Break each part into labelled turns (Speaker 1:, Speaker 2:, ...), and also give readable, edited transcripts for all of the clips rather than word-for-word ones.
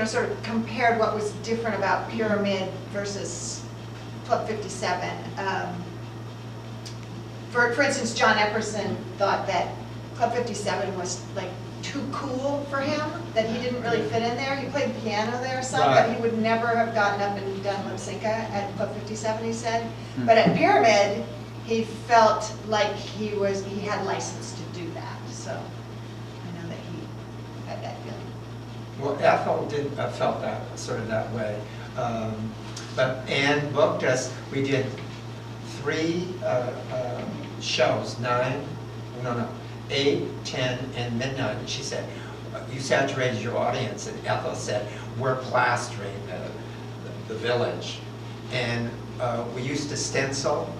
Speaker 1: sort of compared what was different about Pyramid versus Club 57. For instance, John Epperson thought that Club 57 was like too cool for him, that he didn't really fit in there. He played piano there some, but he would never have gotten up and done lip sync at Club 57, he said. But at Pyramid, he felt like he had license to do that. So I know that he had that feeling.
Speaker 2: Well, Ethel did felt that sort of that way. But Anne booked us. We did 3 shows, 8, 10, and midnight. And she said, you saturated your audience. And Ethel said, we're plastering the village. And we used to stencil.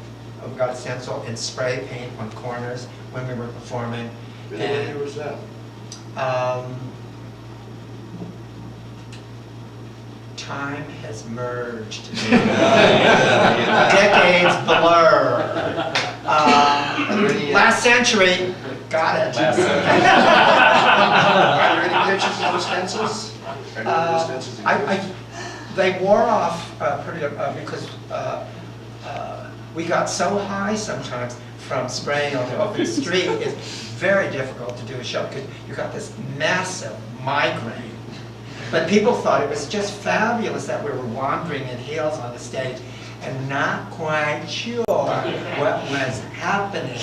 Speaker 2: We got a stencil and spray paint on corners when we were performing.
Speaker 3: Really, what year was that?
Speaker 2: Time has merged. Decades blur. Last century, got it.
Speaker 3: Are there any pictures of those stencils?
Speaker 2: They wore off pretty because we got so high sometimes from spraying on the open street. It's very difficult to do a show because you got this massive migraine. But people thought it was just fabulous that we were wandering in heels on the stage and not quite sure what was happening.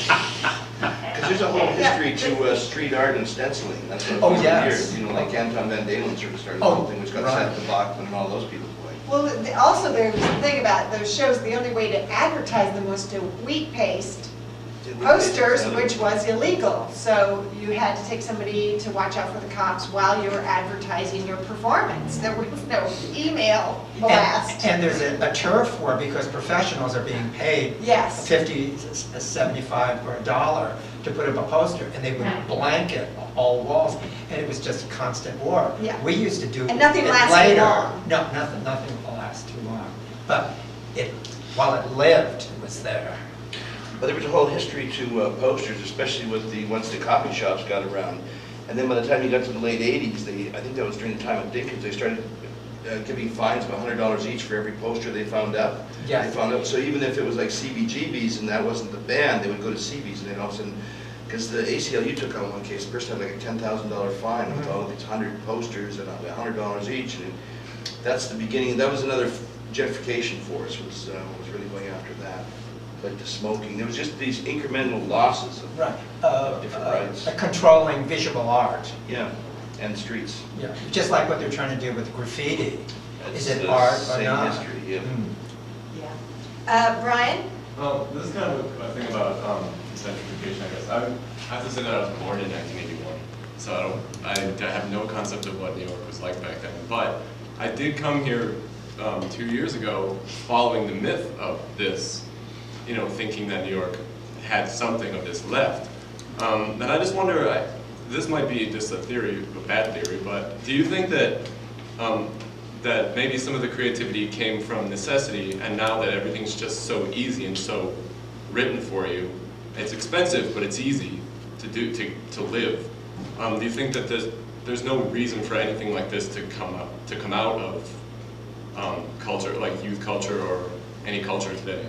Speaker 3: Because there's a whole history to street art and stenciling. That's what years. You know, like Anton Van Dalen sort of started something which got sent to Bachman and all those people.
Speaker 1: Well, also there was the thing about those shows, the only way to advertise them was to wheat paste posters, which was illegal. So you had to take somebody to watch out for the cops while you were advertising your performance. There was no email blast.
Speaker 2: And there's a turf war because professionals are being paid
Speaker 1: yes.
Speaker 2: $50, $75, or $1 to put up a poster, and they would blanket all walls, and it was just a constant war.
Speaker 1: Yeah.
Speaker 2: We used to do
Speaker 1: and nothing
Speaker 2: it
Speaker 1: lasted
Speaker 2: later.
Speaker 1: long.
Speaker 2: No, nothing will last too long. But while it lived, it was there.
Speaker 3: But there was a whole history to posters, especially with once the copy shops got around. And then by the time you got to the late 80s, I think that was during the time of Dickens, they started giving fines of $100 each for every poster they found out.
Speaker 2: Yeah.
Speaker 3: They found out. So even if it was like CBGBs and that wasn't the band, they would go to CBs, and then all of a sudden, because the ACLU took on one case, the person had like a $10,000 fine with all of these 100 posters and $100 each. And that's the beginning. That was another gentrification for us, was really going after that. Like the smoking, there was just these incremental losses of different rights.
Speaker 2: Controlling visual art.
Speaker 3: Yeah, and streets.
Speaker 2: Yeah, just like what they're trying to do with graffiti.
Speaker 3: It's
Speaker 2: Is it art or
Speaker 3: same
Speaker 2: not?
Speaker 3: history, yeah.
Speaker 1: Yeah. Brian?
Speaker 4: This is kind of a thing about gentrification, I guess. I have to say that I was born in 1981, so I have no concept of what New York was like back then. But I did come here 2 years ago following the myth of this, thinking that New York had something of this left. And I just wonder, this might be just a theory, a bad theory, but do you think that that maybe some of the creativity came from necessity, and now that everything's just so easy and so written for you, it's expensive, but it's easy to do, to live. Do you think that there's no reason for anything like this to come out of culture, like youth culture or any culture today?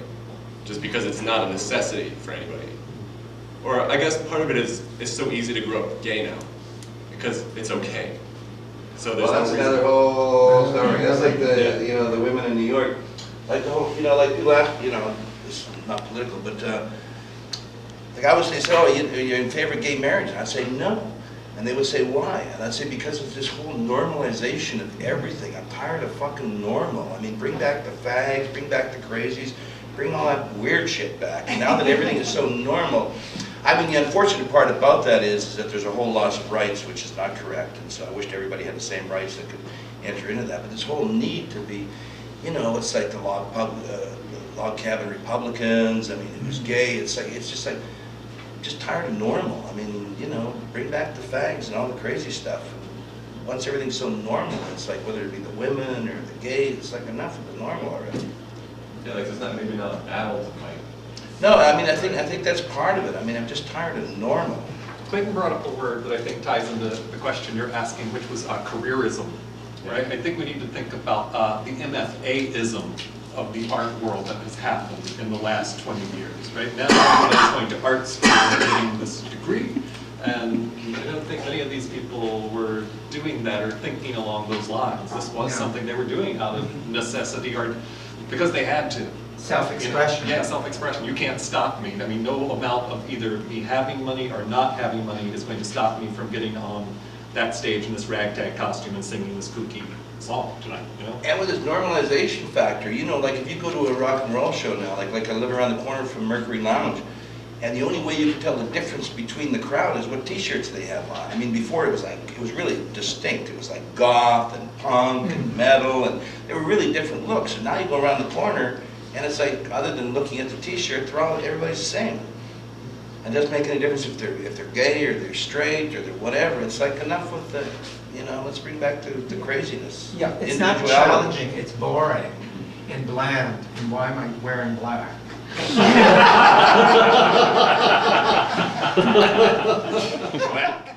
Speaker 4: Just because it's not a necessity for anybody. Or I guess part of it is it's so easy to grow up gay now because it's okay. So there's
Speaker 3: Well, that's
Speaker 4: no
Speaker 3: another whole story. That's like the the women in New York, like the whole like people ask it's not political, but like I would say, oh, you're in favor of gay marriage, and I'd say no, and they would say why, and I'd say because of this whole normalization of everything. I'm tired of fucking normal. I mean, bring back the fags, bring back the crazies. Bring all that weird shit back. And now that everything is so normal, I mean, the unfortunate part about that is that there's a whole loss of rights, which is not correct. And so I wished everybody had the same rights that could enter into that. But this whole need to be, it's like the log cabin Republicans. I mean, who's gay? It's just like, just tired of normal. I mean, bring back the fags and all the crazy stuff. And once everything's so normal, it's like whether it be the women or the gays, it's like enough of the normal already.
Speaker 4: Yeah, like it's maybe not a battle to fight.
Speaker 3: No, I mean, I think that's part of it. I mean, I'm just tired of normal.
Speaker 5: Clayton brought up a word that I think ties into the question you're asking, which was careerism. right? I think we need to think about the MFA-ism of the art world that has happened in the last 20 years, right? Now everyone is going to art school and getting this degree. And I don't think many of these people were doing that or thinking along those lines. This was something they were doing out of necessity or because they had to.
Speaker 2: Self-expression.
Speaker 5: Yeah, self-expression. You can't stop me. I mean, no amount of either me having money or not having money is going to stop me from getting on that stage in this ragtag costume and singing this kooky song tonight, you know?
Speaker 3: And with this normalization factor, you know, like if you go to a rock and roll show now, like I live around the corner from Mercury Lounge, and the only way you can tell the difference between the crowd is what t-shirts they have on. I mean, before it was really distinct. It was like goth and punk and metal, and they were really different looks. And now you go around the corner, and it's like, other than looking at the t-shirt, everybody's the same. And it doesn't make any difference if they're gay or they're straight or they're whatever. It's like enough with the, you know, let's bring back the craziness.
Speaker 2: Yeah, it's not
Speaker 3: Individuality.
Speaker 2: challenging, it's boring and bland, and why am I wearing black?
Speaker 3: Black.